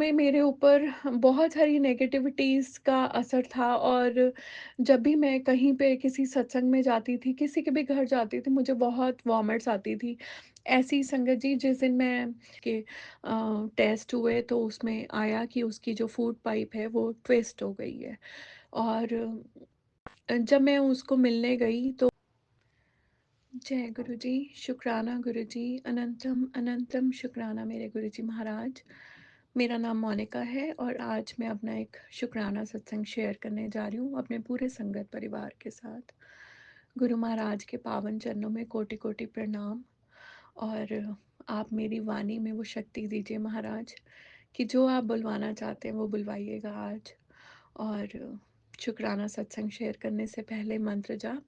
में मेरे ऊपर बहुत सारी नेगेटिविटीज़ का असर था और जब भी मैं कहीं पे किसी सत्संग में जाती थी, किसी के भी घर जाती थी, मुझे बहुत वॉमिट्स आती थी। ऐसी ही संगत जी जिस दिन मैं के टेस्ट हुए तो उसमें आया कि उसकी जो फूड पाइप है वो ट्विस्ट हो गई है और जब मैं उसको मिलने गई तो जय गुरु जी, शुक्राना गुरु जी, अनंतम अनंतम शुक्राना मेरे गुरु जी महाराज। मेरा नाम मोनिका है और आज मैं अपना एक शुक्राना सत्संग शेयर करने जा रही हूँ अपने पूरे संगत परिवार के साथ। गुरु महाराज के पावन चरणों में कोटि कोटि प्रणाम और आप मेरी वाणी में वो शक्ति दीजिए महाराज कि जो आप बुलवाना चाहते हैं वो बुलवाइएगा आज। और शुक्राना सत्संग शेयर करने से पहले मंत्र जाप।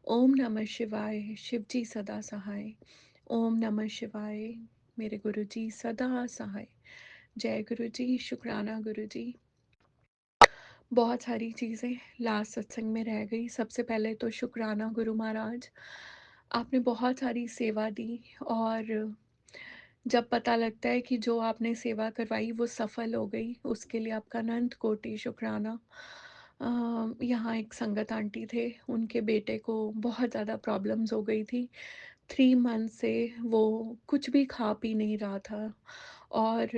ओम नमः शिवाय, शिव जी सदा सहाय। ओम नमः शिवाय, मेरे गुरु जी सदा सहाय। जय गुरु जी, शुक्राना गुरु जी। बहुत सारी चीज़ें लास्ट सत्संग में रह गई। सबसे पहले तो शुक्राना गुरु महाराज, आपने बहुत सारी सेवा दी और जब पता लगता है कि जो आपने सेवा करवाई वो सफल हो गई, उसके लिए आपका अनंत कोटि शुक्राना। यहाँ एक संगत आंटी थे, उनके बेटे को बहुत ज़्यादा प्रॉब्लम्स हो गई थी। 3 मंथ से वो कुछ भी खा पी नहीं रहा था और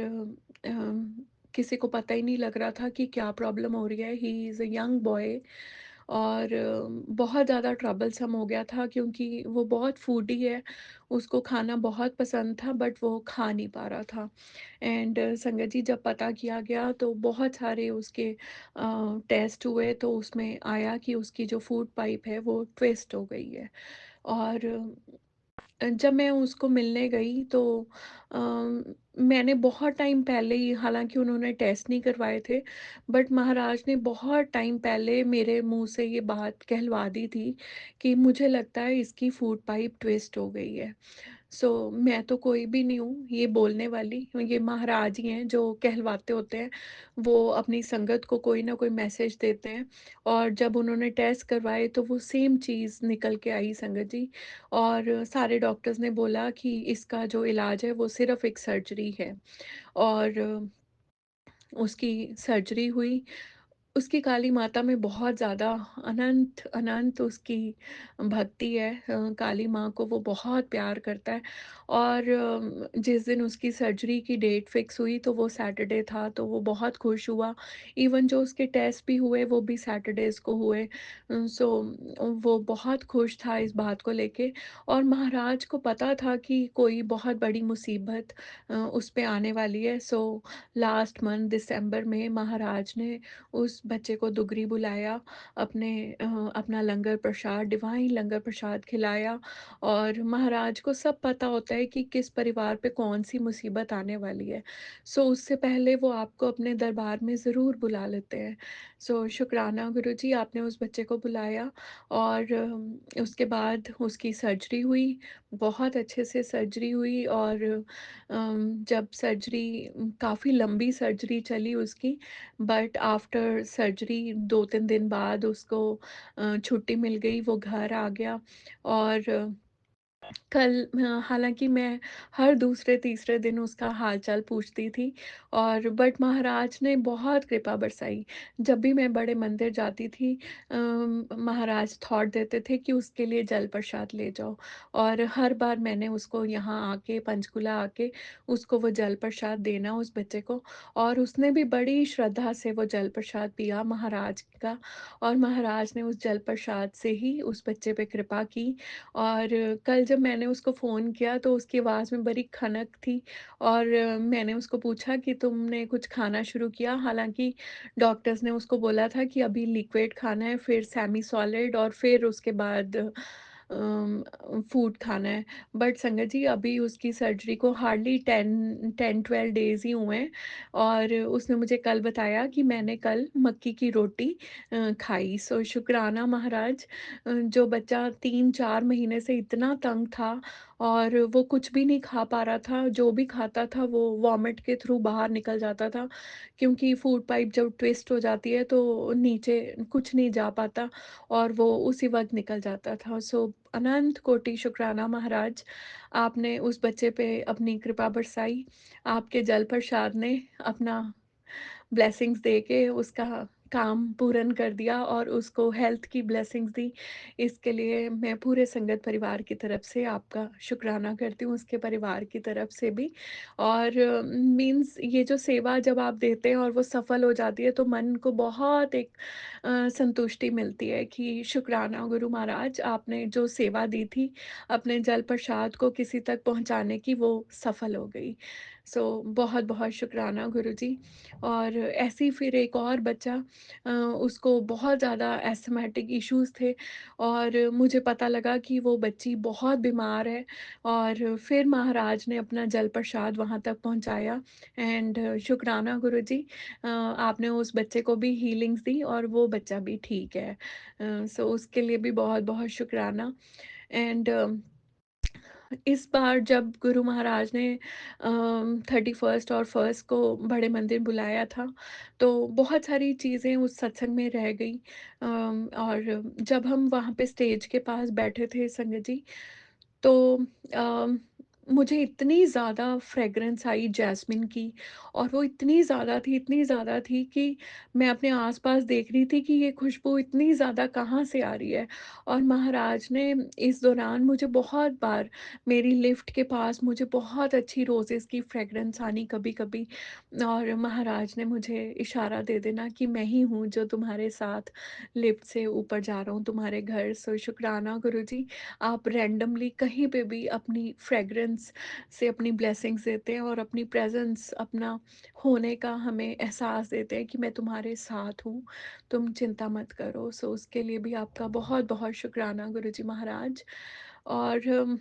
किसी को पता ही नहीं लग रहा था कि क्या प्रॉब्लम हो रही है। He is a young boy और बहुत ज़्यादा ट्रबलसम हो गया था क्योंकि वो बहुत फूडी है, उसको खाना बहुत पसंद था बट वो खा नहीं पा रहा था। एंड संगत जी जब पता किया गया तो बहुत सारे उसके टेस्ट हुए तो उसमें आया कि उसकी जो फूड पाइप है वो ट्विस्ट हो गई है और जब मैं उसको मिलने गई तो मैंने बहुत टाइम पहले ही, हालाँकि उन्होंने टेस्ट नहीं करवाए थे, बट महाराज ने बहुत टाइम पहले मेरे मुँह से ये बात कहलवा दी थी कि मुझे लगता है इसकी फूड पाइप ट्विस्ट हो गई है। मैं तो कोई भी नहीं हूँ ये बोलने वाली, ये महाराज ही हैं जो कहलवाते होते हैं। वो अपनी संगत को कोई ना कोई मैसेज देते हैं और जब उन्होंने टेस्ट करवाए तो वो सेम चीज़ निकल के आई संगत जी। और सारे डॉक्टर्स ने बोला कि इसका जो इलाज है वो सिर्फ़ एक सर्जरी है और उसकी सर्जरी हुई। उसकी काली माता में बहुत ज़्यादा अनंत अनंत उसकी भक्ति है। काली माँ को वो बहुत प्यार करता है और जिस दिन उसकी सर्जरी की डेट फिक्स हुई तो वो सैटरडे था तो वो बहुत खुश हुआ। इवन जो उसके टेस्ट भी हुए वो भी सैटरडेज़ को हुए। वो बहुत खुश था इस बात को लेके और महाराज को पता था कि कोई बहुत बड़ी मुसीबत उस पे आने वाली है। लास्ट मंथ दिसंबर में महाराज ने उस बच्चे को दुगरी बुलाया, अपना लंगर प्रसाद, डिवाइन लंगर प्रसाद खिलाया और महाराज को सब पता होता है कि किस परिवार पे कौन-सी मुसीबत आने वाली है। उससे पहले वो आपको अपने दरबार में ज़रूर बुला लेते हैं। शुक्राना गुरुजी, आपने उस बच्चे को बुलाया और उसके बाद उसकी सर्जरी हुई, बहुत अच्छे से सर्जरी हुई और जब सर्जरी काफ़ी लंबी सर्जरी चली उसकी, बट आफ्टर सर्जरी 2-3 दिन बाद उसको छुट्टी मिल गई, वो घर आ गया और हालाँकि मैं हर दूसरे-तीसरे दिन उसका हाल-चाल पूछती थी और बट महाराज ने बहुत कृपा बरसाई। जब भी मैं बड़े मंदिर जाती थी महाराज थॉट देते थे कि उसके लिए जल प्रसाद ले जाओ और हर बार मैंने उसको यहाँ आके पंचकूला आके उसको वो जल प्रसाद देना उस बच्चे को और उसने भी बड़ी श्रद्धा से वो जल प्रसाद पिया महाराज का और महाराज ने उस जल प्रसाद से ही उस बच्चे पे कृपा की और कल जब मैंने उसको फ़ोन किया तो उसकी आवाज़ में बड़ी खनक थी और मैंने उसको पूछा कि तुमने कुछ खाना शुरू किया? हालाँकि डॉक्टर्स ने उसको बोला था कि अभी लिक्विड खाना है, फिर सेमी सॉलिड और फिर उसके बाद फूड खाना है। बट संगत जी अभी उसकी सर्जरी को हार्डली 10-12 डेज़ ही हुए हैं और उसने मुझे कल बताया कि मैंने कल मक्की की रोटी खाई। शुक्राना महाराज। जो बच्चा 3-4 महीने से इतना तंग था और वो कुछ भी नहीं खा पा रहा था, जो भी खाता था वो वॉमिट के थ्रू बाहर निकल जाता था, क्योंकि फूड पाइप जब ट्विस्ट हो जाती है तो नीचे कुछ नहीं जा पाता और वो उसी वक़्त निकल जाता था। सो अनंत कोटि शुक्राना महाराज, आपने उस बच्चे पे अपनी कृपा बरसाई, आपके जल प्रसाद ने अपना ब्लेसिंग्स देके उसका काम पूर्ण कर दिया और उसको हेल्थ की ब्लेसिंग्स दी। इसके लिए मैं पूरे संगत परिवार की तरफ से आपका शुक्राना करती हूँ, उसके परिवार की तरफ से भी। और मीन्स ये जो सेवा जब आप देते हैं और वो सफल हो जाती है तो मन को बहुत एक संतुष्टि मिलती है कि शुक्राना गुरु महाराज, आपने जो सेवा दी थी अपने जल प्रसाद को किसी तक पहुँचाने की, वो सफल हो गई। सो बहुत-बहुत शुक्राना गुरुजी। और ऐसे ही फिर एक और बच्चा, उसको बहुत ज़्यादा एस्थमेटिक इश्यूज़ थे और मुझे पता लगा कि वो बच्ची बहुत बीमार है और फिर महाराज ने अपना जल प्रसाद वहाँ तक पहुँचाया। एंड शुक्राना गुरुजी, आपने उस बच्चे को भी हीलिंग्स दी और वो बच्चा भी ठीक है। सो उसके लिए भी बहुत-बहुत शुक्राना। एंड इस बार जब गुरु महाराज ने 31st और फर्स्ट को बड़े मंदिर बुलाया था, तो बहुत सारी चीज़ें उस सत्संग में रह गई। और जब हम वहाँ पे स्टेज के पास बैठे थे संगत जी, तो अम, मुझे इतनी ज़्यादा फ्रेग्रेंस आई जैस्मिन की और वो इतनी ज़्यादा थी कि मैं अपने आस-पास देख रही थी कि ये खुशबू इतनी ज़्यादा कहाँ से आ रही है। और महाराज ने इस दौरान मुझे बहुत बार, मेरी लिफ्ट के पास मुझे बहुत अच्छी रोज़ेज़ की फ्रेग्रेंस आनी कभी-कभी, और महाराज ने मुझे इशारा दे देना कि मैं ही हूँ जो तुम्हारे साथ लिफ्ट से ऊपर जा रहा हूँ तुम्हारे घर। सो शुक्राना गुरुजी, आप रैंडमली कहीं पे भी अपनी फ्रेग्रेंस से अपनी ब्लेसिंग्स देते हैं और अपनी प्रेजेंस, अपना होने का हमें एहसास देते हैं कि मैं तुम्हारे साथ हूँ, तुम चिंता मत करो। सो उसके लिए भी आपका बहुत बहुत शुक्राना गुरुजी महाराज। और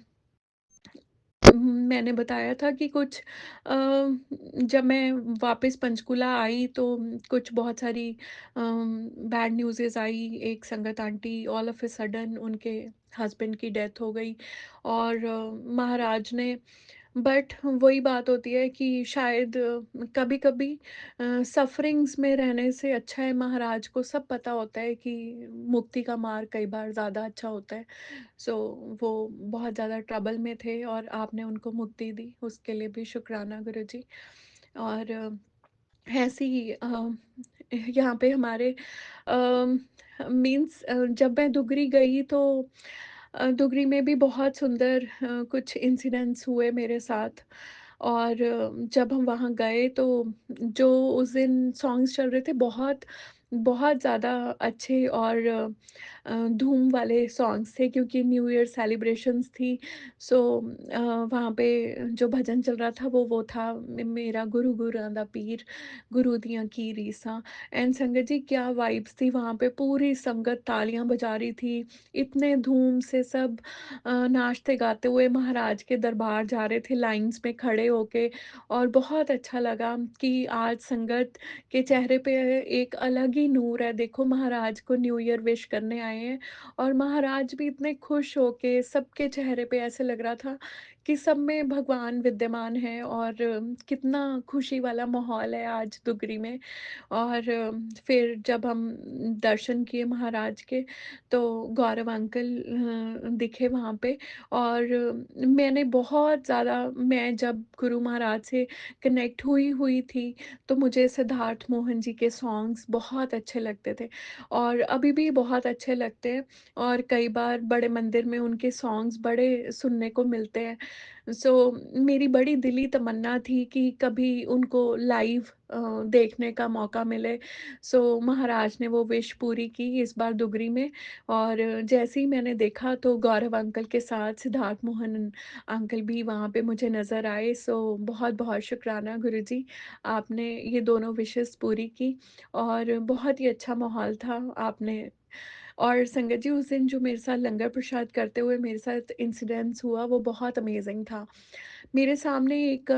मैंने बताया था कि कुछ जब मैं वापस पंचकूला आई तो कुछ बहुत सारी बैड न्यूज़ेज़ आई। एक संगत aunty all of a sudden उनके हस्बैंड की डेथ हो गई और महाराज ने, बट वही बात होती है कि शायद कभी-कभी सफ़रिंग्स में रहने से अच्छा है, महाराज को सब पता होता है कि मुक्ति का मार्ग कई बार ज़्यादा अच्छा होता है। सो वो बहुत ज़्यादा ट्रबल में थे और आपने उनको मुक्ति दी, उसके लिए भी शुक्राना गुरुजी। और ऐसे ही यहाँ पे हमारे मीन्स जब मैं दुगरी गई तो दुगरी में भी बहुत सुंदर कुछ इंसिडेंट्स हुए मेरे साथ। और जब हम वहाँ गए तो जो उस दिन सॉन्ग्स चल रहे थे, बहुत बहुत ज़्यादा अच्छे और धूम वाले सॉन्ग्स थे क्योंकि न्यू ईयर सेलिब्रेशंस थी। सो वहाँ पे जो भजन चल रहा था वो था मेरा गुरु गुरां दा पीर, गुरु दियां की रीसां। एंड संगत जी, क्या वाइब्स थी वहाँ पे, पूरी संगत तालियां बजा रही थी, इतने धूम से सब नाचते गाते हुए महाराज के दरबार जा रहे थे लाइंस में खड़े होके। और बहुत अच्छा लगा कि आज संगत के चेहरे पे एक अलग ही नूर है। देखो, महाराज को न्यू ईयर विश करने आए हैं और महाराज भी इतने खुश होके, सबके चेहरे पे ऐसे लग रहा था कि सब में भगवान विद्यमान है और कितना खुशी वाला माहौल है आज दुगरी में। और फिर जब हम दर्शन किए महाराज के तो गौरव अंकल दिखे वहाँ पे। और मैंने बहुत ज़्यादा, मैं जब गुरु महाराज से कनेक्ट हुई हुई थी तो मुझे सिद्धार्थ मोहन जी के सॉन्ग्स बहुत अच्छे लगते थे और अभी भी बहुत अच्छे लगते हैं। और कई बार बड़े मंदिर में उनके सॉन्ग्स बड़े सुनने को मिलते हैं। सो मेरी बड़ी दिली तमन्ना थी कि कभी उनको लाइव देखने का मौका मिले। सो महाराज ने वो विश पूरी की इस बार दुगरी में। और जैसे ही मैंने देखा तो गौरव अंकल के साथ सिद्धार्थ मोहन अंकल भी वहाँ पे मुझे नज़र आए। सो बहुत-बहुत शुक्राना गुरुजी, आपने ये दोनों विशेज़ पूरी की और बहुत ही अच्छा माहौल था। आपने और संगत जी, उस दिन जो मेरे साथ लंगर प्रसाद करते हुए मेरे साथ इंसिडेंस हुआ वो बहुत अमेज़िंग था। मेरे सामने एक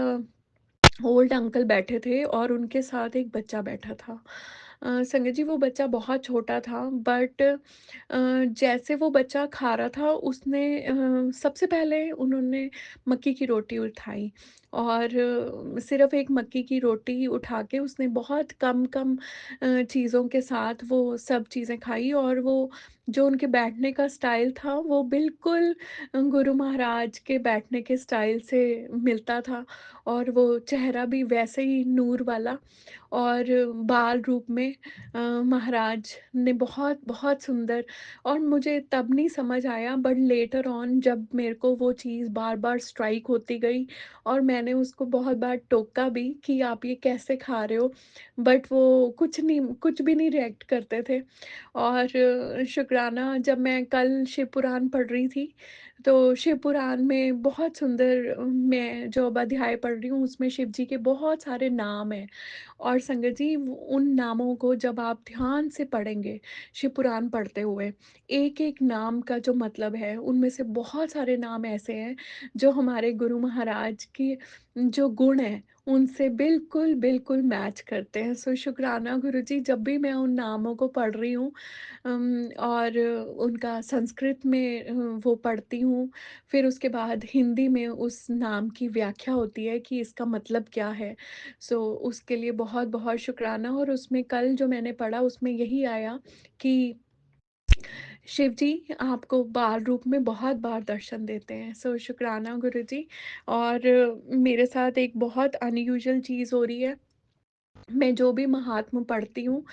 ओल्ड अंकल बैठे थे और उनके साथ एक बच्चा बैठा था। संगत जी वो बच्चा बहुत छोटा था, बट जैसे वो बच्चा खा रहा था उसने सबसे पहले उन्होंने मक्की की रोटी उठाई और सिर्फ़ एक मक्की की रोटी उठा के उसने बहुत कम-कम चीज़ों के साथ वो सब चीज़ें खाई, और वो जो उनके बैठने का स्टाइल था वो बिल्कुल गुरु महाराज के बैठने के स्टाइल से मिलता था, और वो चेहरा भी वैसे ही नूर वाला, और बाल रूप में महाराज ने बहुत बहुत सुंदर। और मुझे तब नहीं समझ आया, बट लेटर ऑन जब मेरे को वो चीज़ बार-बार स्ट्राइक होती गई और मैंने उसको बहुत बार टोका भी कि आप ये कैसे खा रहे हो? बट वो कुछ भी नहीं रिएक्ट करते थे। और शुक्राना, जब मैं कल शिव पुराण पढ़ रही थी, तो शिव पुराण में बहुत सुंदर मैं जो अब अध्याय पढ़ रही हूँ उसमें शिव जी के बहुत सारे नाम हैं। और संगत जी उन नामों को जब आप ध्यान से पढ़ेंगे, शिव पुराण पढ़ते हुए, एक-एक नाम का जो मतलब है, उनमें से बहुत सारे नाम ऐसे हैं जो हमारे गुरु महाराज की जो गुण हैं, उनसे बिल्कुल, बिल्कुल मैच करते हैं। सो शुक्राना गुरुजी, जब भी मैं उन नामों को पढ़ रही हूँ और उनका संस्कृत में वो पढ़ती हूँ, फिर उसके बाद हिंदी में उस नाम की व्याख्या होती है कि इसका मतलब क्या है। सो उसके लिए बहुत-बहुत शुक्राना। और उसमें कल जो मैंने पढ़ा उसमें यही आया कि शिव जी आपको बाल रूप में बहुत बार दर्शन देते हैं। सो शुक्राना गुरुजी। और मेरे साथ एक बहुत अनयूजुअल चीज़ हो रही है। मैं जो भी महात्म पढ़ती हूँ,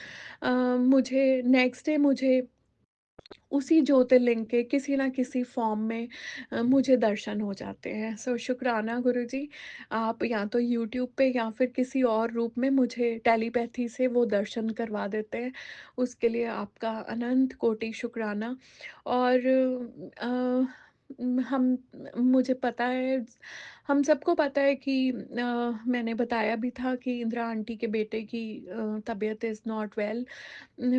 मुझे नेक्स्ट डे मुझे उसी ज्योतिर्लिंग के किसी न किसी फ़ॉर्म में मुझे दर्शन हो जाते हैं। सो शुक्राना गुरुजी, आप या तो यूट्यूब पे या फिर किसी और रूप में मुझे टेलीपैथी से वो दर्शन करवा देते हैं। उसके लिए आपका अनंत कोटि शुक्राना। और हम मुझे पता है, हम सबको पता है कि मैंने बताया भी था कि इंदिरा आंटी के बेटे की तबीयत इज़ नॉट वेल।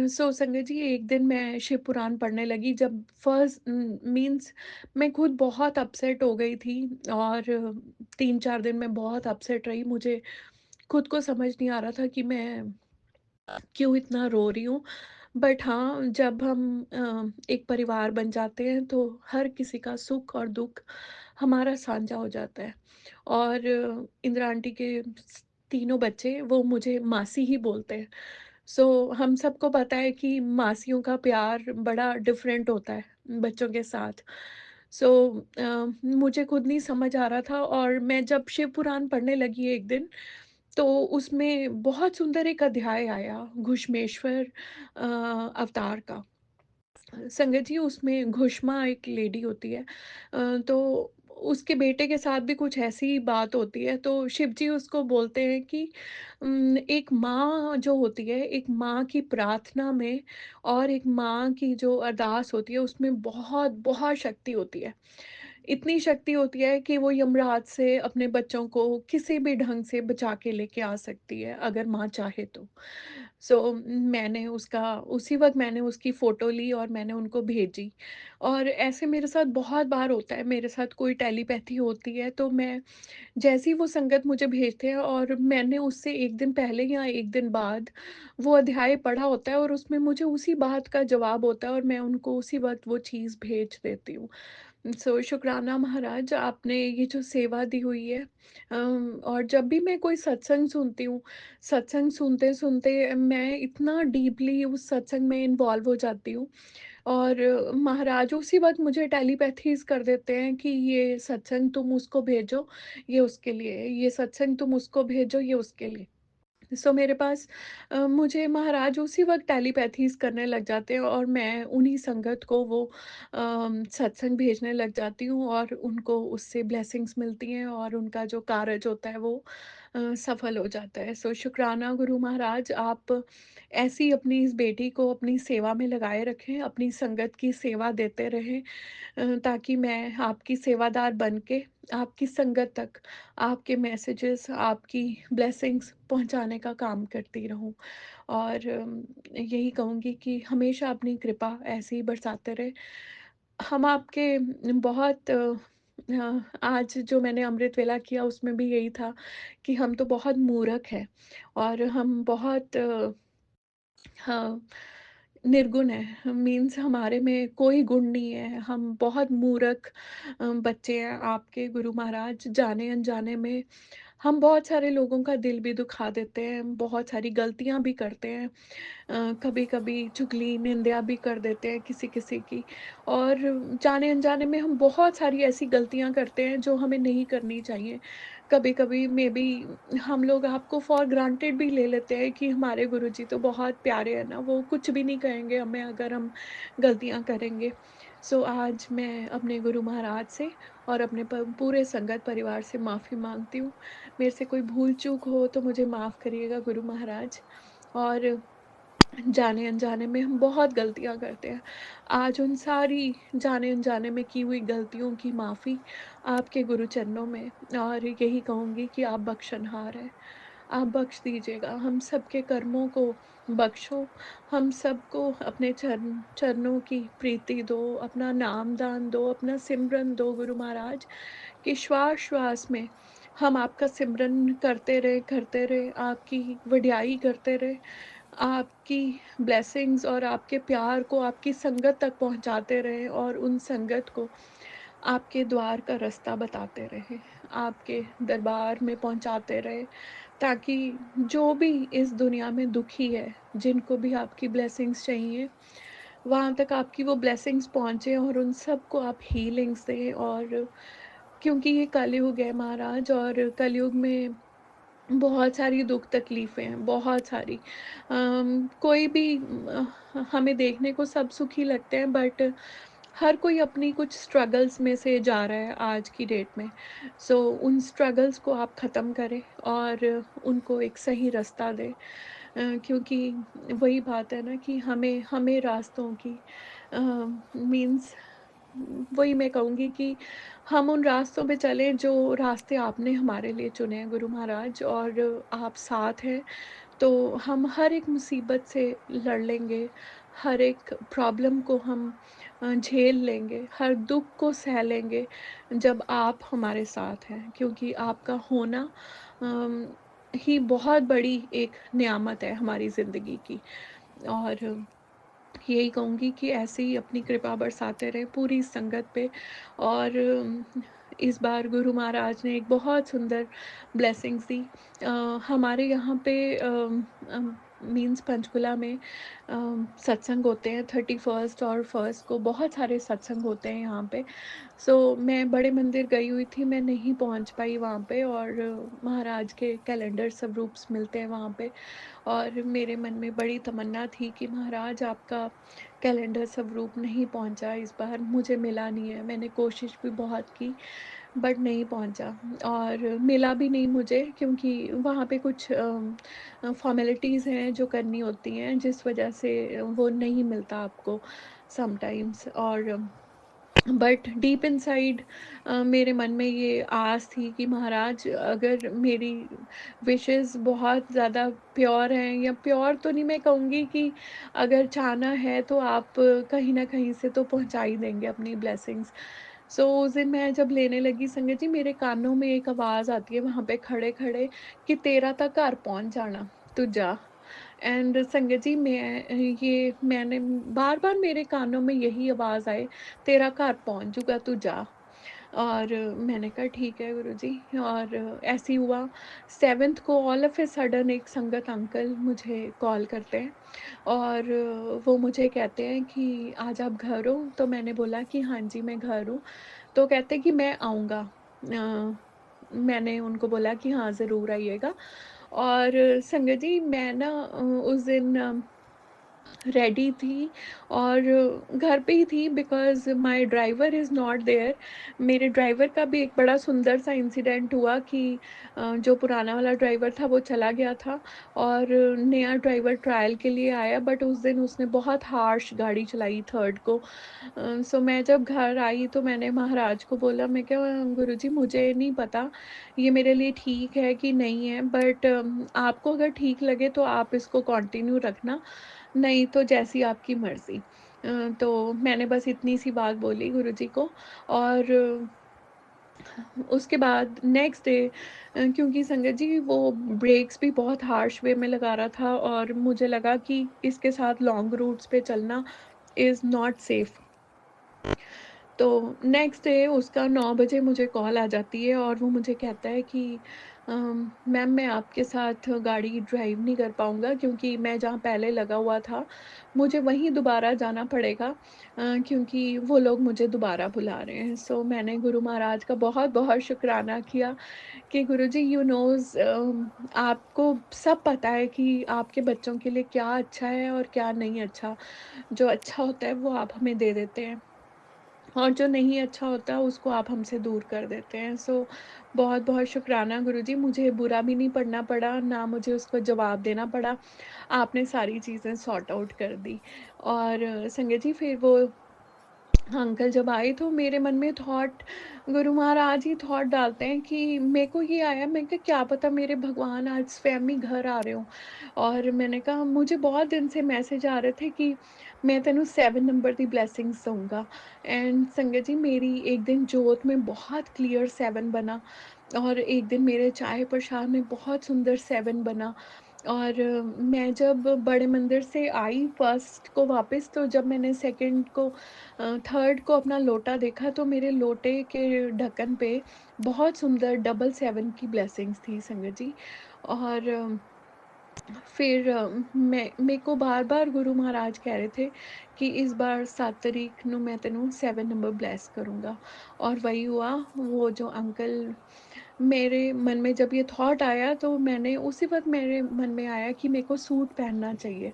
सो संगत जी एक दिन मैं शिव पुराण पढ़ने लगी, जब फर्स्ट मीन्स मैं खुद बहुत अपसेट हो गई थी, और 3-4 दिन मैं बहुत अपसेट रही। मुझे खुद को समझ नहीं आ रहा था कि मैं क्यों इतना रो रही हूँ। बट हाँ, जब हम एक परिवार बन जाते हैं तो हर किसी का सुख और दुख हमारा साझा हो जाता है। और इंदिरा आंटी के तीनों बच्चे वो मुझे मासी ही बोलते हैं। सो हम सबको पता है कि मासियों का प्यार बड़ा डिफरेंट होता है बच्चों के साथ। सो मुझे खुद नहीं समझ आ रहा था, और मैं जब शिव पुराण पढ़ने लगी एक दिन, तो उसमें बहुत सुंदर एक अध्याय आया घुश्मेश्वर अवतार का। संगत जी उसमें घुष्मा एक लेडी होती है, तो उसके बेटे के साथ भी कुछ ऐसी ही बात होती है, तो शिव जी उसको बोलते हैं कि एक माँ जो होती है, एक माँ की प्रार्थना में और एक माँ की जो अरदास होती है उसमें बहुत बहुत शक्ति होती है। इतनी शक्ति होती है कि वो यमराज से अपने बच्चों को किसी भी ढंग से बचा के लेके आ सकती है अगर माँ चाहे तो। सो मैंने उसका उसी वक़्त मैंने उसकी फ़ोटो ली और मैंने उनको भेजी। और ऐसे मेरे साथ बहुत बार होता है, मेरे साथ कोई टेलीपैथी होती है तो मैं जैसे ही वो संगत मुझे भेजते हैं और मैंने उससे 1 दिन पहले या 1 दिन बाद वो अध्याय पढ़ा होता है और उसमें मुझे उसी बात का जवाब होता है और मैं उनको उसी वक़्त वो चीज़ भेज देती हूँ। सो शुक्राना महाराज, आपने ये जो सेवा दी हुई है। और जब भी मैं कोई सत्संग सुनती हूँ, सत्संग सुनते-सुनते मैं इतना डीपली उस सत्संग में इन्वॉल्व हो जाती हूँ, और महाराज उसी वक़्त मुझे टेलीपैथीज़ कर देते हैं कि ये सत्संग तुम उसको भेजो, ये उसके लिए है, ये सत्संग तुम उसको भेजो, ये उसके लिए। सो मेरे पास मुझे महाराज उसी वक़्त टेलीपैथीज़ करने लग जाते हैं और मैं उन्हीं संगत को वो सत्संग भेजने लग जाती हूँ और उनको उससे ब्लेसिंग्स मिलती हैं और उनका जो कारज होता है वो सफल हो जाता है। सो शुक्राना गुरु महाराज, आप ऐसी अपनी इस बेटी को अपनी सेवा में लगाए रखें, अपनी संगत की सेवा देते रहें, ताकि मैं आपकी सेवादार बन के आपकी संगत तक आपके मैसेजेस, आपकी ब्लेसिंग्स पहुँचाने का काम करती रहूँ। और यही कहूँगी कि हमेशा अपनी कृपा ऐसे ही बरसाते रहें। हम आपके बहुत आज जो मैंने अमृत वेला किया उसमें भी यही था कि हम तो बहुत मूर्ख हैं और हम बहुत हाँ, निर्गुण है, मीन्स हमारे में कोई गुण नहीं है, हम बहुत मूर्ख बच्चे हैं आपके गुरु महाराज। जाने-अनजाने में हम बहुत सारे लोगों का दिल भी दुखा देते हैं, बहुत सारी गलतियाँ भी करते हैं। कभी-कभी चुगली, निंदा भी कर देते हैं किसी-किसी की, और जाने-अनजाने में हम बहुत सारी ऐसी गलतियाँ करते हैं जो हमें नहीं करनी चाहिए। कभी-कभी मेबी हम लोग आपको फॉर ग्रांटेड भी ले लेते हैं कि हमारे गुरुजी तो बहुत प्यारे हैं ना, वो कुछ भी नहीं कहेंगे हमें अगर हम गलतियाँ करेंगे। सो आज मैं अपने गुरु महाराज से और अपने पूरे संगत परिवार से माफ़ी माँगती हूँ। मेरे से कोई भूल-चूक हो तो मुझे माफ़ करिएगा गुरु महाराज। और जाने-अनजाने में हम बहुत गलतियाँ करते हैं। आज उन सारी जाने-अनजाने में की हुई गलतियों की माफ़ी आपके गुरु चरणों में, और यही कहूँगी कि आप बख्शनहार हैं। आप बख्श दीजिएगा, हम सबके कर्मों को बख्शो, हम सबको अपने चरणों की प्रीति दो, अपना नाम दान दो, अपना सिमरन दो गुरु महाराज, कि श्वास-श्वास में हम आपका सिमरन करते रहें, आपकी वडियाई करते रहें, आपकी ब्लेसिंग्स और आपके प्यार को आपकी संगत तक पहुँचाते रहें, और उन संगत को आपके द्वार का रास्ता बताते रहें, आपके दरबार में पहुँचाते रहें, ताकि जो भी इस दुनिया में दुखी है, जिनको भी आपकी ब्लेसिंग्स चाहिए, वहाँ तक आपकी वो ब्लेसिंग्स पहुँचे और उन सबको आप हीलिंग्स दें। और क्योंकि ये कलयुग है महाराज, और कलयुग में बहुत सारी दुःख तकलीफ़ें हैं, बहुत सारी। कोई भी हमें देखने को सब सुखी लगते हैं, बट हर कोई अपनी कुछ स्ट्रगल्स में से जा रहा है आज की डेट में। सो उन स्ट्रगल्स को आप ख़त्म करें और उनको एक सही रास्ता दें। क्योंकि वही बात है ना कि हमें हमें रास्तों की मीन्स वही मैं कहूँगी कि हम उन रास्तों पे चलें जो रास्ते आपने हमारे लिए चुने हैं गुरु महाराज, और आप साथ हैं तो हम हर एक मुसीबत से लड़ लेंगे, हर एक प्रॉब्लम को हम झेल लेंगे, हर दुःख को सह लेंगे जब आप हमारे साथ हैं, क्योंकि आपका होना अम, ही बहुत बड़ी एक नेमत है हमारी ज़िंदगी की। और यही कहूँगी कि ऐसे ही अपनी कृपा बरसाते रहें पूरी संगत पे। और इस बार गुरु महाराज ने एक बहुत सुंदर ब्लेसिंग्स दी। हमारे यहाँ पे मीन्स पंचकुला में सत्संग होते हैं 31st और फर्स्ट को, बहुत सारे सत्संग होते हैं यहाँ पे। सो मैं बड़े मंदिर गई हुई थी, मैं नहीं पहुँच पाई वहाँ पे, और महाराज के कैलेंडर स्वरूप्स मिलते हैं वहाँ पे। और मेरे मन में बड़ी तमन्ना थी कि महाराज आपका कैलेंडर स्वरूप नहीं पहुंचा, इस बार मुझे मिला नहीं है, मैंने कोशिश भी बहुत की बट नहीं पहुंचा, और मिला भी नहीं मुझे, क्योंकि वहाँ पे कुछ फॉर्मेलिटीज़ हैं जो करनी होती हैं, जिस वजह से वो नहीं मिलता आपको समटाइम्स। और बट डीप इनसाइड मेरे मन में ये आस थी कि महाराज अगर मेरी विशेस बहुत ज़्यादा प्योर हैं, या प्योर तो नहीं मैं कहूँगी, कि अगर चाहना है तो आप कहीं न कहीं से तो पहुँचा ही देंगे अपनी ब्लेसिंग्स। सो उस दिन मैं जब लेने लगी संगत जी, मेरे कानों में एक आवाज़ आती है वहाँ पे खड़े-खड़े कि तेरा तो घर पहुँच जाना, तू जा। एंड संगत जी ये मैंने बार-बार मेरे कानों में यही आवाज़ आए, तेरा घर पहुँच जूगा, तू जा। और मैंने कहा ठीक है गुरुजी, और ऐसे ही हुआ। 7th को ऑल ऑफ अ सडन एक संगत अंकल मुझे कॉल करते हैं, और वो मुझे कहते हैं कि आज आप घर हो? तो मैंने बोला कि हाँ जी, मैं घर हूँ। तो कहते हैं कि मैं आऊँगा। मैंने उनको बोला कि हाँ, ज़रूर आइएगा। और संगत जी मैं ना उस दिन रेडी थी, और घर पे ही थी, because my driver is not there. मेरे ड्राइवर का भी एक बड़ा सुंदर सा इंसिडेंट हुआ कि जो पुराना वाला ड्राइवर था वो चला गया था, और नया ड्राइवर ट्रायल के लिए आया, बट उस दिन उसने बहुत हार्श गाड़ी चलाई 3rd को। सो मैं जब घर आई तो मैंने महाराज को बोला, मैं क्या गुरुजी मुझे नहीं पता ये मेरे लिए ठीक है कि नहीं है, बट आपको अगर ठीक लगे तो आप इसको कंटिन्यू रखना, नहीं तो जैसी आपकी मर्ज़ी। तो मैंने बस इतनी सी बात बोली गुरुजी को, और उसके बाद नेक्स्ट डे क्योंकि संगत जी वो ब्रेक्स भी बहुत हार्श वे में लगा रहा था और मुझे लगा कि इसके साथ लॉन्ग रूट्स पे चलना इज़ नॉट सेफ। तो नेक्स्ट डे उसका 9 बजे मुझे कॉल आ जाती है और वो मुझे कहता है कि मैम मैं आपके साथ गाड़ी ड्राइव नहीं कर पाऊँगा क्योंकि मैं जहाँ पहले लगा हुआ था, मुझे वहीं दोबारा जाना पड़ेगा क्योंकि वो लोग मुझे दोबारा बुला रहे हैं। सो मैंने गुरु महाराज का बहुत-बहुत शुकराना किया कि गुरुजी यू नोज़ आपको सब पता है कि आपके बच्चों के लिए क्या अच्छा है और क्या नहीं अच्छा। जो अच्छा होता है वो आप हमें दे देते हैं। और जो नहीं अच्छा होता उसको आप हमसे दूर कर देते हैं। सो बहुत-बहुत शुकराना गुरुजी मुझे बुरा भी नहीं पढ़ना पड़ा, ना मुझे उसको जवाब देना पड़ा। आपने सारी चीज़ें सॉर्ट आउट कर दी। और संगत जी फिर वो अंकल जब आए तो मेरे मन में थॉट गुरु महाराज ही थॉट डालते हैं कि मेरे को ये आया मैं कहा क्या पता मेरे भगवान आज स्वयं ही घर आ रहे हों। और मैंने कहा मुझे बहुत दिन से मैसेज आ रहे थे कि मैं तेनू 7 नंबर दी ब्लेसिंग्स दूँगा। एंड संगत जी मेरी एक दिन जोत में बहुत क्लियर 7 बना और एक दिन मेरे चाय प्रसाद में बहुत सुंदर 7 बना। और मैं जब बड़े मंदिर से आई फर्स्ट को वापस तो जब मैंने सेकंड को थर्ड को अपना लोटा देखा तो मेरे लोटे के ढक्कन पे बहुत सुंदर डबल 7 की ब्लेसिंग्स थी संगत जी। और फिर मैं मेरे को बार-बार गुरु महाराज कह रहे थे कि इस बार 7 तारीख ਨੂੰ मैं तेनू 7 नंबर ब्लेस करूँगा। और वही हुआ, वो जो अंकल मेरे मन में जब ये थॉट आया तो मैंने उसी वक़्त मेरे मन में आया कि मेरे को सूट पहनना चाहिए।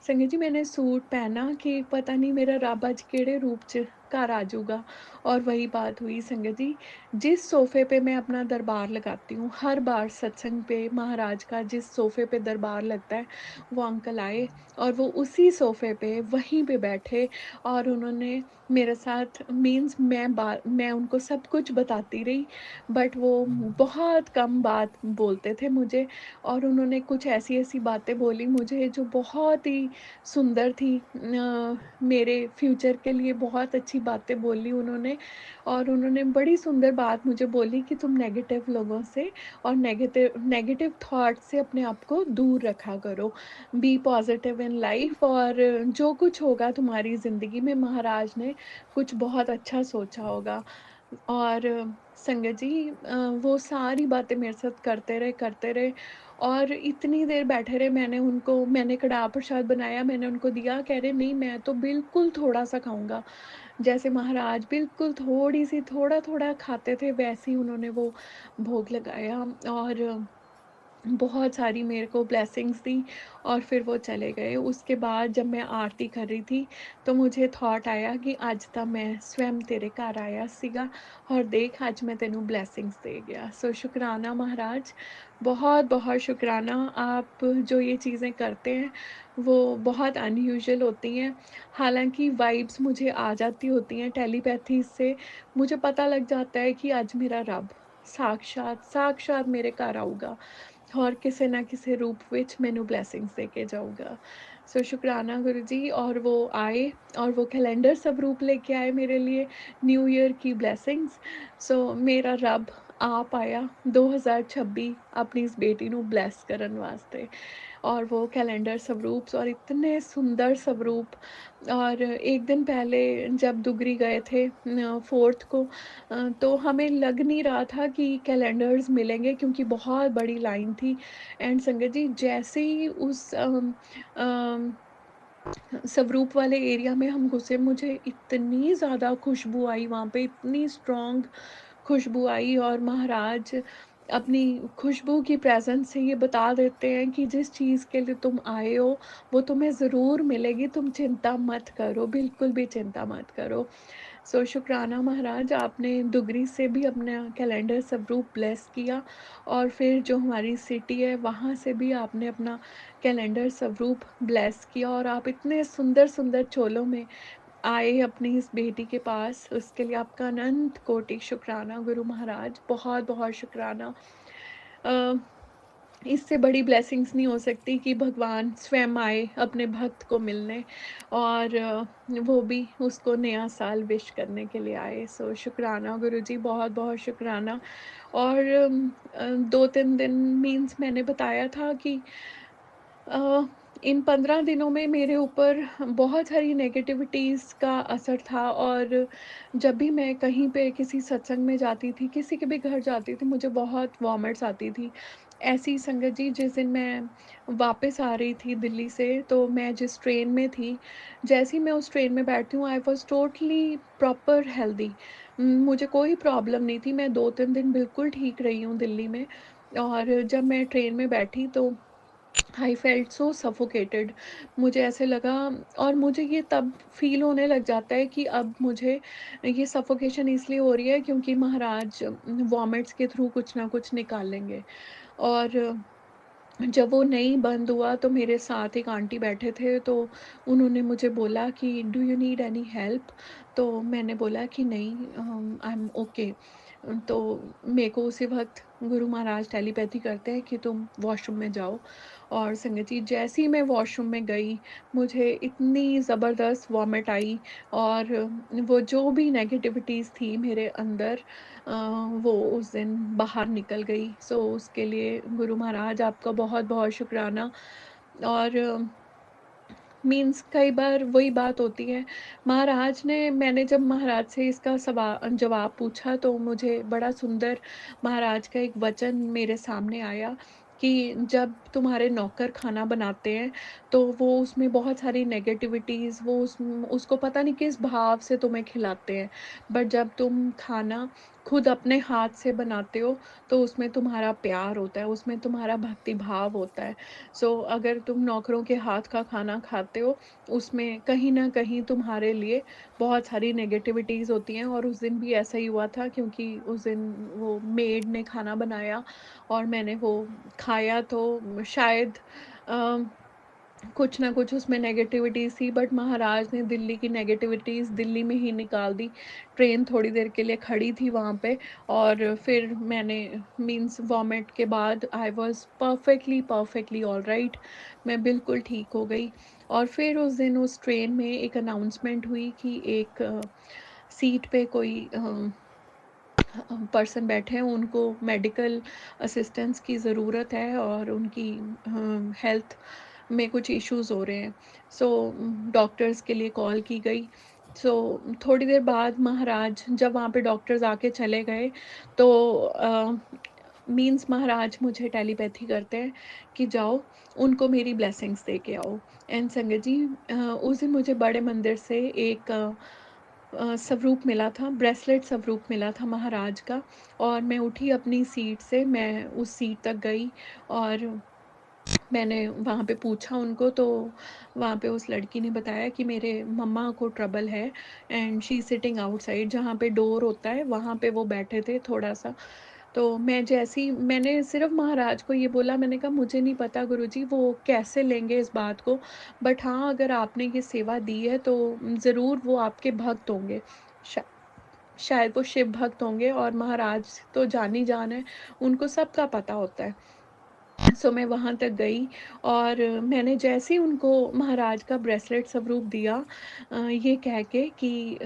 संगत जी मैंने सूट पहना कि पता नहीं मेरा रब अज केड़े रूप च घर आ जाऊगा। और वही बात हुई संगत जी, जिस सोफ़े पे मैं अपना दरबार लगाती हूँ, हर बार सत्संग पे महाराज का जिस सोफ़े पे दरबार लगता है, वो अंकल आए और वो उसी सोफ़े पे वहीं पे बैठे और उन्होंने मेरे साथ मीन्स मैं उनको सब कुछ बताती रही, बट वो बहुत कम बात बोलते थे मुझे। और उन्होंने कुछ ऐसी-ऐसी बातें बोली मुझे जो बहुत ही सुंदर थी। मेरे फ्यूचर के लिए बहुत अच्छी बातें बोली उन्होंने। और उन्होंने बड़ी सुंदर बात मुझे बोली कि तुम नेगेटिव लोगों से और नेगेटिव नेगेटिव थॉट से अपने आप को दूर रखा करो। बी पॉजिटिव इन लाइफ और जो कुछ होगा तुम्हारी ज़िंदगी में महाराज ने कुछ बहुत अच्छा सोचा होगा। और संगत जी वो सारी बातें मेरे साथ करते रहे और इतनी देर बैठे रहे मैंने कड़ाह प्रसाद बनाया, मैंने उनको दिया, कह रहे नहीं मैं तो बिल्कुल थोड़ा-सा खाऊँगा। जैसे महाराज बिल्कुल थोड़ी-सी थोड़ा-थोड़ा खाते थे वैसे ही उन्होंने वो भोग लगाया और बहुत सारी मेरे को ब्लेसिंग्स दी और फिर वो चले गए। उसके बाद जब मैं आरती कर रही थी, तो मुझे थॉट आया कि ਅੱਜ ਤਾਂ मैं स्वयं तेरे घर आया सीगा और देख आज मैं तेनू ब्लेसिंग्स दे गया। सो शुकराना महाराज, बहुत-बहुत शुकराना। आप जो ये चीज़ें करते हैं, वो बहुत अनयूजुअल होती हैं। हालाँकि वाइब्स मुझे आ जाती होती हैं टेलीपैथी से, मुझे पता लग जाता है कि आज मेरा रब साक्षात मेरे घर आऊगा। और किसी ना किसी रूप ਵਿੱਚ ਮੈਨੂੰ ब्लेसिंग्स देके जाऊँगा। सो शुकराना गुरु जी। और वो आए और वो कैलेंडर स्वरूप लेके आए मेरे लिए न्यू ईयर की ब्लेसिंग्स। सो मेरा रब आप आया 2026 ਆਪਣੀ ਇਸ ਬੇਟੀ ਨੂੰ ब्लेस ਕਰਨ ਵਾਸਤੇ। और वो कैलेंडर स्वरूप्स और इतने सुंदर स्वरूप। और एक दिन पहले जब दुगरी गए थे 4th को तो हमें लग नहीं रहा था कि कैलेंडर्स मिलेंगे क्योंकि बहुत बड़ी लाइन थी। एंड संगत जी जैसे ही उस अम, स्वरूप वाले एरिया में हम घुसे मुझे इतनी ज़्यादा खुशबू आई वहाँ पे, इतनी स्ट्रॉन्ग खुशबू आई। और महाराज अपनी खुशबू की प्रेज़ेंस से ये बता देते हैं कि जिस चीज़ के लिए तुम आए हो, वो तुम्हें ज़रूर मिलेगी, तुम चिंता मत करो, बिल्कुल भी चिंता मत करो। सो शुकराना महाराज, आपने दुगरी से भी अपना कैलेंडर स्वरूप ब्लेस किया और फिर जो हमारी सिटी है, वहाँ से भी आपने अपना कैलेंडर स्वरूप ब्लेस किया और आप इतने सुंदर-सुंदर चोलों में आए अपनी इस बेटी के पास, उसके लिए आपका अनंत कोटि शुकराना गुरु महाराज, बहुत-बहुत शुकराना। अ इससे बड़ी ब्लेसिंग्स नहीं हो सकती कि भगवान स्वयं आए अपने भक्त को मिलने और वो भी उसको नया साल विश करने के लिए आए। सो शुक्राना गुरुजी, बहुत-बहुत शुक्राना। और 2-3 दिन मीन्स मैंने बताया था कि अ, इन 15 दिनों में मेरे ऊपर बहुत सारी नेगेटिविटीज़ का असर था और जब भी मैं कहीं पे किसी सत्संग में जाती थी, किसी के भी घर जाती थी, मुझे बहुत वॉमिट्स आती थी। ऐसी ही संगत जी, जिस दिन मैं वापस आ रही थी दिल्ली से, तो मैं जिस ट्रेन में थी, जैसे ही मैं उस ट्रेन में बैठी हूँ, I was totally proper healthy. मुझे कोई प्रॉब्लम नहीं थी, मैं 2-3 दिन बिल्कुल ठीक रही हूँ दिल्ली में। और जब मैं ट्रेन में बैठी तो आई फेल्ट सो सफोकेटेड। मुझे ऐसे लगा, और मुझे ये तब फ़ील होने लग जाता है कि अब मुझे ये सफोकेशन इसलिए हो रही है क्योंकि महाराज वॉमिट्स के थ्रू कुछ ना कुछ निकालेंगे। और जब वो नहीं बंद हुआ तो मेरे साथ एक आंटी बैठे थे, तो उन्होंने मुझे बोला कि do you need any help? तो मैंने बोला कि नहीं, आई एम ओके। तो मेरे को उसी वक़्त गुरु महाराज टेलीपैथी करते हैं कि तुम वॉशरूम में जाओ। और संगत जी, जैसे ही मैं वॉशरूम में गई, मुझे इतनी ज़बरदस्त वॉमिट आई और वो जो भी नेगेटिविटीज़ थी मेरे अंदर, अ, वो उस दिन बाहर निकल गई। सो उसके लिए गुरु महाराज आपका बहुत-बहुत शुकराना। और मीन्स कई बार वही बात होती है, महाराज ने मैंने जब महाराज से इसका जवाब पूछा तो मुझे बड़ा सुंदर महाराज का एक वचन मेरे सामने आया कि जब तुम्हारे नौकर खाना बनाते हैं, तो वो उसमें बहुत सारी नेगेटिविटीज़, वो उसको पता नहीं किस भाव से तुम्हें खिलाते हैं। बट जब तुम खाना खुद अपने हाथ से बनाते हो, तो उसमें तुम्हारा प्यार होता है, उसमें तुम्हारा भक्ति भाव होता है। सो अगर तुम नौकरों के हाथ का खाना खाते हो, उसमें कहीं न कहीं तुम्हारे लिए बहुत सारी नेगेटिविटीज़ होती हैं। और उस दिन भी ऐसा ही हुआ था क्योंकि उस दिन वो मेड ने खाना बनाया और मैंने वो खाया, तो शायद अ कुछ ना कुछ उसमें नेगेटिविटीज़ थी, बट महाराज ने दिल्ली की नेगेटिविटीज़ दिल्ली में ही निकाल दी। ट्रेन थोड़ी देर के लिए खड़ी थी वहाँ पे और फिर मैंने मीन्स वॉमिट के बाद I was perfectly perfectly alright. मैं बिल्कुल ठीक हो गई। और फिर उस दिन उस ट्रेन में एक अनाउंसमेंट हुई कि एक सीट पे कोई पर्सन बैठे हैं, उनको मेडिकल असिस्टेंस की ज़रूरत है और उनकी हेल्थ में कुछ इश्यूज़ हो रहे हैं। सो डॉक्टर्स के लिए कॉल की गई। सो थोड़ी देर बाद महाराज जब वहाँ पे डॉक्टर्स आके चले गए, तो मीन्स महाराज मुझे टेलीपैथी करते हैं कि जाओ उनको मेरी ब्लेसिंग्स दे के आओ। एंड संगत जी, उस दिन मुझे बड़े मंदिर से एक स्वरूप मिला था, ब्रेसलेट स्वरूप मिला था महाराज का। और मैं उठी अपनी सीट से, मैं उस सीट तक गई और मैंने वहाँ पे पूछा उनको, तो वहाँ पे उस लड़की ने बताया कि मेरे मम्मा को ट्रबल है and she is sitting outside, जहाँ पे डोर होता है वहाँ पे वो बैठे थे थोड़ा-सा। तो मैं जैसे ही मैंने सिर्फ़ महाराज को ये बोला, मैंने कहा मुझे नहीं पता गुरुजी वो कैसे लेंगे इस बात को, बट हाँ, अगर आपने ये सेवा दी है तो ज़रूर वो आपके भक्त होंगे। शा शायद वो शिव भक्त होंगे और महाराज तो जान ही जान है, उनको सबका पता होता है। सो मैं वहाँ तक गई और मैंने जैसे ही उनको महाराज का ब्रेसलेट स्वरूप दिया, ये कह के कि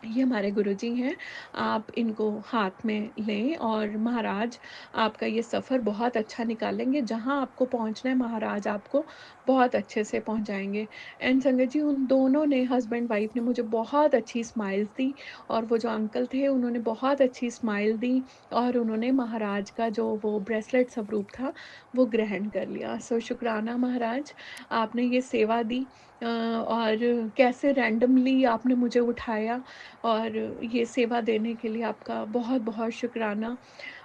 ये हमारे गुरुजी हैं, आप इनको हाथ में लें और महाराज आपका ये सफ़र बहुत अच्छा निकालेंगे, जहाँ आपको पहुँचना है महाराज आपको बहुत अच्छे से पहुँचाएँगे। एंड संगत जी, उन दोनों ने हस्बैंड वाइफ ने मुझे बहुत अच्छी स्माइल्स दी और वो जो अंकल थे उन्होंने बहुत अच्छी स्माइल दी और उन्होंने महाराज का जो वो ब्रेसलेट स्वरूप था, वो ग्रहण कर लिया। सो शुक्राना महाराज, आपने ये सेवा दी, और कैसे रैंडमली आपने मुझे उठाया और ये सेवा देने के लिए आपका बहुत-बहुत शुकराना।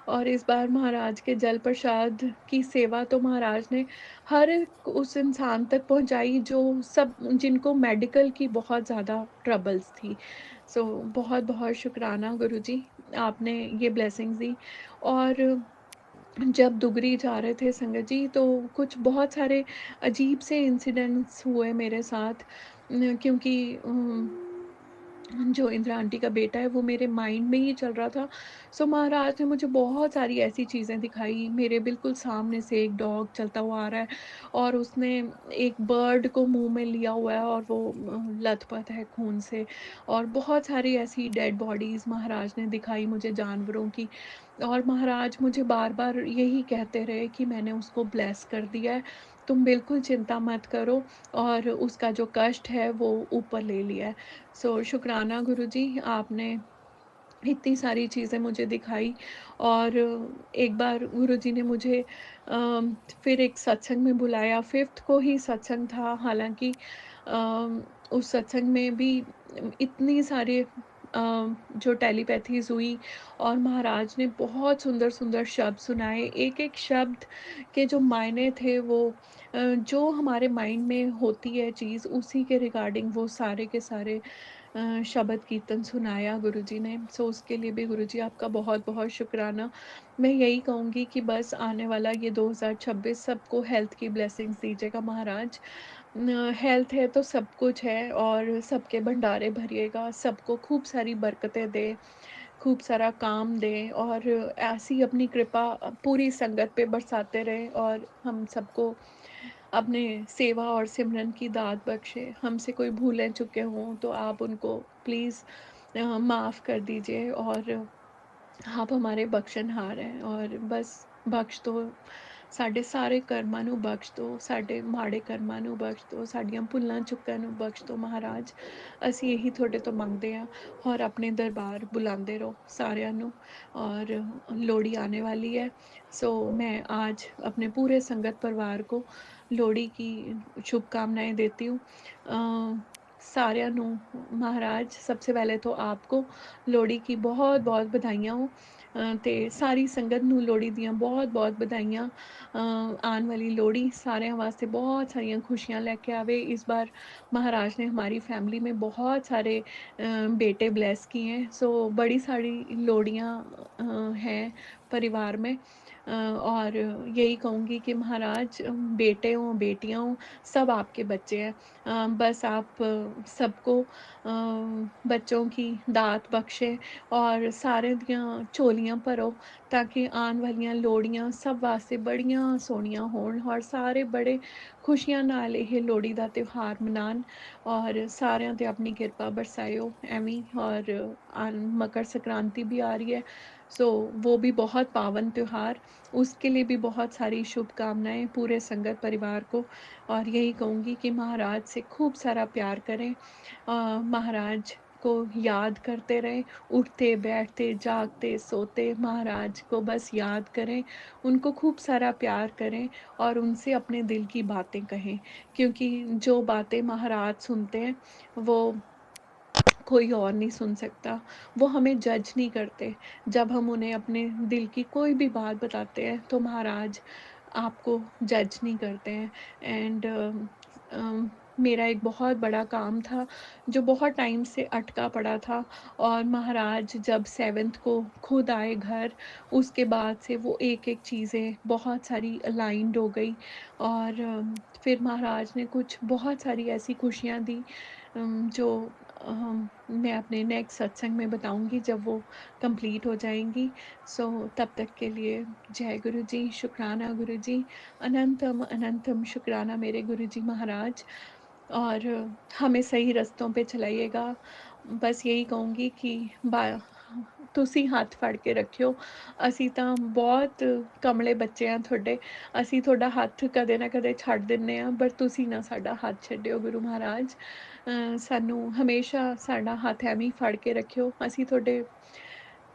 और इस बार महाराज के जल प्रसाद की सेवा तो महाराज ने हर एक उस इंसान तक पहुँचाई जो सब जिनको मेडिकल की बहुत ज़्यादा ट्रबल्स थी। सो बहुत-बहुत शुकराना गुरुजी, आपने ये ब्लेसिंग्स दी। और जब दुगरी जा रहे थे संगत जी, तो कुछ बहुत सारे अजीब से इंसिडेंट्स हुए मेरे साथ, क्योंकि जो इंदिरा आंटी का बेटा है वो मेरे माइंड में ही चल रहा था। सो महाराज ने मुझे बहुत सारी ऐसी चीज़ें दिखाई, मेरे बिल्कुल सामने से एक डॉग चलता हुआ आ रहा है और उसने एक बर्ड को मुँह में लिया हुआ है और वो लथपथ है खून से, और बहुत सारी ऐसी डेड बॉडीज़ महाराज ने दिखाई मुझे जानवरों की। और महाराज मुझे बार-बार यही कहते रहे कि मैंने उसको ब्लेस कर दिया है, तुम बिल्कुल चिंता मत करो और उसका जो कष्ट है वो ऊपर ले लिया है। सो शुक्राना गुरुजी, आपने इतनी सारी चीज़ें मुझे दिखाई। और एक बार गुरुजी ने मुझे फिर एक सत्संग में बुलाया, 5th को ही सत्संग था, हालाँकि उस सत्संग में भी इतनी सारे जो टेलीपैथीज़ हुई और महाराज ने बहुत सुंदर-सुंदर शब्द सुनाए। एक-एक शब्द के जो मायने थे वो जो हमारे माइंड में होती है चीज़, उसी के रिगार्डिंग वो सारे के सारे शबद कीर्तन सुनाया गुरुजी ने। सो उसके लिए भी गुरुजी आपका बहुत-बहुत शुक्राना। मैं यही कहूँगी कि बस आने वाला ये 2026 सबको हेल्थ की ब्लेसिंग्स दीजिएगा महाराज। हेल्थ है तो सब कुछ है, और सबके भंडारे भरिएगा, सबको खूब सारी बरकतें दे, खूब सारा काम दे और ऐसी अपनी कृपा पूरी संगत पे बरसाते रहे, और हम सबको अपने सेवा और सिमरन की दात बख्शे। हमसे कोई भूलें चुके हों तो आप उनको प्लीज़ माफ़ कर दीजिए, और आप हमारे बख्शनहार हैं, और बस बख्श दो, ਸਾਡੇ ਸਾਰੇ ਕਰਮਾਂ ਨੂੰ ਬਖਸ਼ ਦਿਓ, ਸਾਡੇ ਮਾੜੇ ਕਰਮਾਂ ਨੂੰ ਬਖਸ਼ ਦਿਓ, ਸਾਡੀਆਂ ਭੁੱਲਾਂ ਚੁੱਕਾਂ ਨੂੰ ਬਖਸ਼ ਦਿਓ ਮਹਾਰਾਜ। ਅਸੀਂ ਇਹੀ ਤੁਹਾਡੇ ਤੋਂ ਮੰਗਦੇ ਹਾਂ, ਔਰ ਆਪਣੇ ਦਰਬਾਰ बुलाते रहो सारिਆਂ ਨੂੰ। और लोहड़ी आने वाली है, सो मैं आज अपने पूरे संगत परिवार को लोहड़ी की शुभकामनाएँ देती हूँ। सारिਆਂ ਨੂੰ महाराज, सबसे पहले तो आपको लोहड़ी की बहुत-बहुत ਵਧਾਈਆਂ ਹੋ, ਤੇ ਸਾਰੀ ਸੰਗਤ ਨੂੰ ਲੋਹੜੀ ਦੀਆਂ ਬਹੁਤ-ਬਹੁਤ ਵਧਾਈਆਂ। आने वाली लोहड़ी साਰਿਆਂ वास्ते बहुत सारियाँ खुशियाँ लेके आवे। इस बार महाराज ने हमारी फैमिली में बहुत सारे बेटे ब्लेस किए हैं, सो बड़ी सारी लोहड़ियाँ हैं परिवार में। और यही कहूँगी कि महाराज, बेटे हों, बेटियाँ हों, सब आपके बच्चे हैं। बस आप सबको बच्चों की दात बख्शे और सारे ਦੀਆਂ ਝੋਲੀਆਂ ਭਰੋ, ਤਾਂ ਕਿ ਆਉਣ ਵਾਲੀਆਂ ਲੋਹੜੀਆਂ ਸਭ ਵਾਸਤੇ ਬੜੀਆਂ ਸੋਹਣੀਆਂ ਹੋਣ, ਔਰ ਸਾਰੇ ਬੜੇ ਖੁਸ਼ੀਆਂ ਨਾਲ ਇਹ ਲੋਹੜੀ ਦਾ ਤਿਉਹਾਰ ਮਨਾਉਣ, ਔਰ ਸਾਰਿਆਂ ਤੇ ਆਪਣੀ ਕਿਰਪਾ ਬਰਸਾਇਓ ਐਵੇਂ ਹੀ। और मकर संक्रांति भी आ रही है, सो वो भी बहुत पावन त्योहार, उसके लिए भी बहुत सारी शुभकामनाएँ पूरे संगत परिवार को। और यही कहूँगी कि महाराज से खूब सारा प्यार करें, महाराज को याद करते रहें, उठते, बैठते, जागते, सोते महाराज को बस याद करें, उनको खूब सारा प्यार करें और उनसे अपने दिल की बातें कहें, क्योंकि जो बातें महाराज सुनते हैं, वो कोई और नहीं सुन सकता। वो हमें जज नहीं करते। जब हम उन्हें अपने दिल की कोई भी बात बताते हैं, तो महाराज आपको जज नहीं करते हैं। एंड मेरा एक बहुत बड़ा काम था, जो बहुत टाइम से अटका पड़ा था, और महाराज जब 7th को खुद आए घर, उसके बाद से वो एक-एक चीज़ें बहुत सारी अलाइन्ड हो गई, और फिर महाराज ने कुछ बहुत सारी ऐसी खुशियाँ दी, जो मैं अपने नेक्स्ट सत्संग में बताऊँगी जब वो कंप्लीट हो जाएँगी। सो तब तक के लिए जय गुरु जी, शुक्राना गुरु जी, अनंतम अनंतम शुक्राना मेरे गुरु जी महाराज, और हमें सही रास्तों पे चलाइएगा। बस यही कहूँगी कि बा ਤੁਸੀਂ ਹੱਥ ਫੜ ਕੇ ਰੱਖਿਓ, ਅਸੀਂ ਤਾਂ ਬਹੁਤ ਕਮਲੇ ਬੱਚੇ ਹਾਂ ਤੁਹਾਡੇ, ਅਸੀਂ ਤੁਹਾਡਾ ਹੱਥ ਕਦੇ ਨਾ ਕਦੇ ਛੱਡ ਦਿੰਦੇ ਹਾਂ, ਬਟ ਤੁਸੀਂ ਨਾ ਸਾਡਾ ਹੱਥ ਛੱਡਿਓ ਗੁਰੂ ਮਹਾਰਾਜ। ਸਾਨੂੰ ਹਮੇਸ਼ਾ ਸਾਡਾ ਹੱਥ ਐਵੇਂ ਹੀ ਫੜ ਕੇ ਰੱਖਿਓ, ਅਸੀਂ ਤੁਹਾਡੇ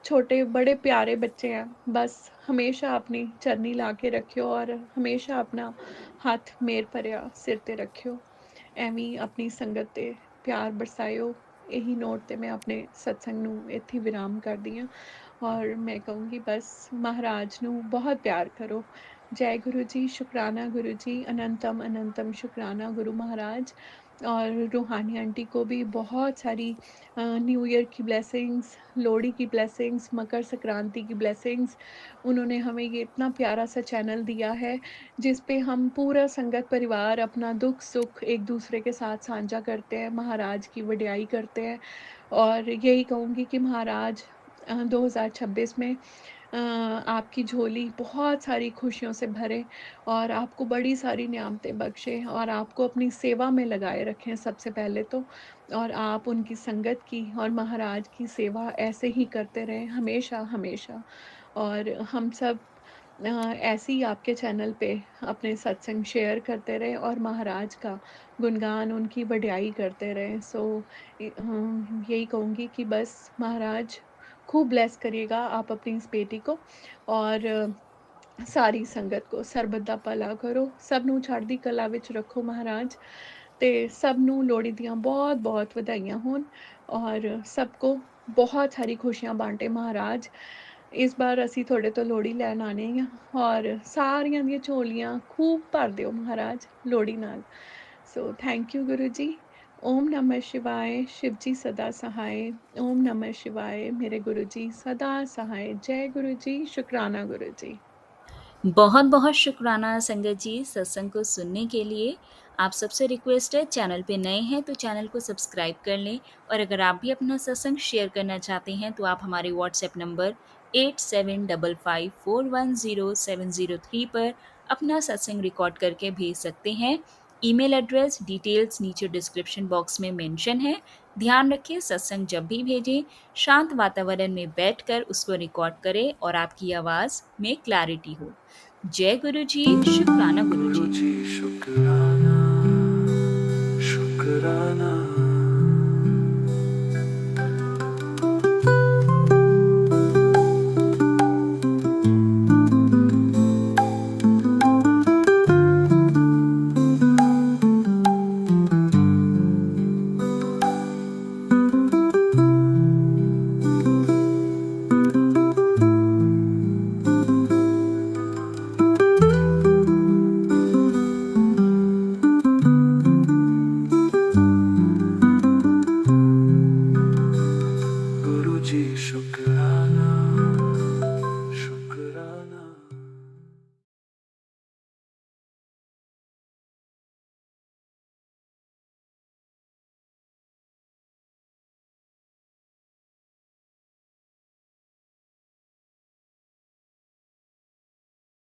ਛੋਟੇ ਬੜੇ ਪਿਆਰੇ ਬੱਚੇ ਆ, ਬਸ ਹਮੇਸ਼ਾ ਆਪਣੀ ਚਰਨੀ ਲਾ ਕੇ ਰੱਖਿਓ, ਔਰ ਹਮੇਸ਼ਾ ਆਪਣਾ ਹੱਥ ਮੇਰ ਭਰਿਆ ਸਿਰ ਤੇ ਰੱਖਿਓ। ਐਵੇਂ ਹੀ ਆਪਣੀ ਸੰਗਤ ਤੇ ਪਿਆਰ ਬਰਸਾਇਓ। ਇਹੀ ਨੋਟ ਤੇ ਮੈਂ ਆਪਣੇ ਸਤਸੰਗ ਨੂੰ ਇੱਥੇ ਵਿਰਾਮ ਕਰਦੀ ਹਾਂ, ਔਰ ਮੈਂ ਕਹੂੰਗੀ ਬਸ महाराज ਨੂੰ बहुत प्यार करो। जय गुरु जी, शुकराना गुरु जी, अनंतम अनंतम शुकराना गुरु महाराज। और रूहानी आंटी को भी बहुत सारी न्यू ईयर की ब्लेसिंग्स, लोहड़ी की ब्लेसिंग्स, मकर संक्रांति की ब्लेसिंग्स। उन्होंने हमें ये इतना प्यारा सा चैनल दिया है, जिस पे हम पूरा संगत परिवार अपना दुख सुख एक दूसरे के साथ साझा करते हैं, महाराज की वड्याई करते हैं, और यही कहूँगी कि महाराज 2026 में आपकी झोली बहुत सारी खुशियों से भरे और आपको बड़ी सारी नेमतें बख्शे और आपको अपनी सेवा में लगाए रखें सबसे पहले तो। और आप उनकी संगत की और महाराज की सेवा ऐसे ही करते रहें हमेशा, हमेशा। और हम सब ऐसे ही आपके चैनल पे अपने सत्संग शेयर करते रहें और महाराज का गुणगान, उनकी वड्याई करते रहें। सो यही कहूँगी कि बस महाराज खूब ब्लेस करिएगा आप अपनी इस बेटी को और ਸਾਰੀ ਸੰਗਤ को ਸਰਬਤ ਦਾ ਭਲਾ ਕਰੋ, ਸਭ ਨੂੰ ਚੜ੍ਹਦੀ ਕਲਾ ਵਿੱਚ ਰੱਖੋ ਮਹਾਰਾਜ ਤੇ ਸਭ ਨੂੰ ਲੋਹੜੀ ਦੀਆਂ ਬਹੁਤ-ਬਹੁਤ ਵਧਾਈਆਂ ਹੋਣ ਔਰ ਸਭ को बहुत सारी खुशियाँ बाँटे महाराज। ਇਸ ਬਾਰ ਅਸੀਂ ਤੁਹਾਡੇ ਤੋਂ ਲੋਹੜੀ ਲੈਣ ਆਣੇ ਆ ਔਰ ਸਾਰਿਆਂ ਦੀਆਂ ਝੋਲੀਆਂ ਖੂਬ ਭਰ ਦਿਓ ਮਹਾਰਾਜ ਲੋਹੜੀ ਨਾਲ। ਸੋ ਥੈਂਕ ਯੂ ਗੁਰੂ जी। ओम नमः शिवाय, शिव जी सदा सहाय। ओम नमः शिवाय, मेरे गुरु जी सदा सहाय। जय गुरु जी, शुक्राना गुरु जी। बहुत बहुत शुक्राना संगत जी सत्संग को सुनने के लिए। आप सबसे रिक्वेस्ट है, चैनल पे नए हैं तो चैनल को सब्सक्राइब कर लें, और अगर आप भी अपना सत्संग शेयर करना चाहते हैं तो आप हमारे व्हाट्सएप नंबर 8755410703 पर अपना सत्संग रिकॉर्ड करके भेज सकते हैं। ईमेल एड्रेस डिटेल्स नीचे डिस्क्रिप्शन बॉक्स में मेंशन है। ध्यान रखें, सत्संग जब भी भेजें शांत वातावरण में बैठकर उसको रिकॉर्ड करें और आपकी आवाज़ में क्लैरिटी हो। जय गुरु जी, शुक्राना गुरु जी।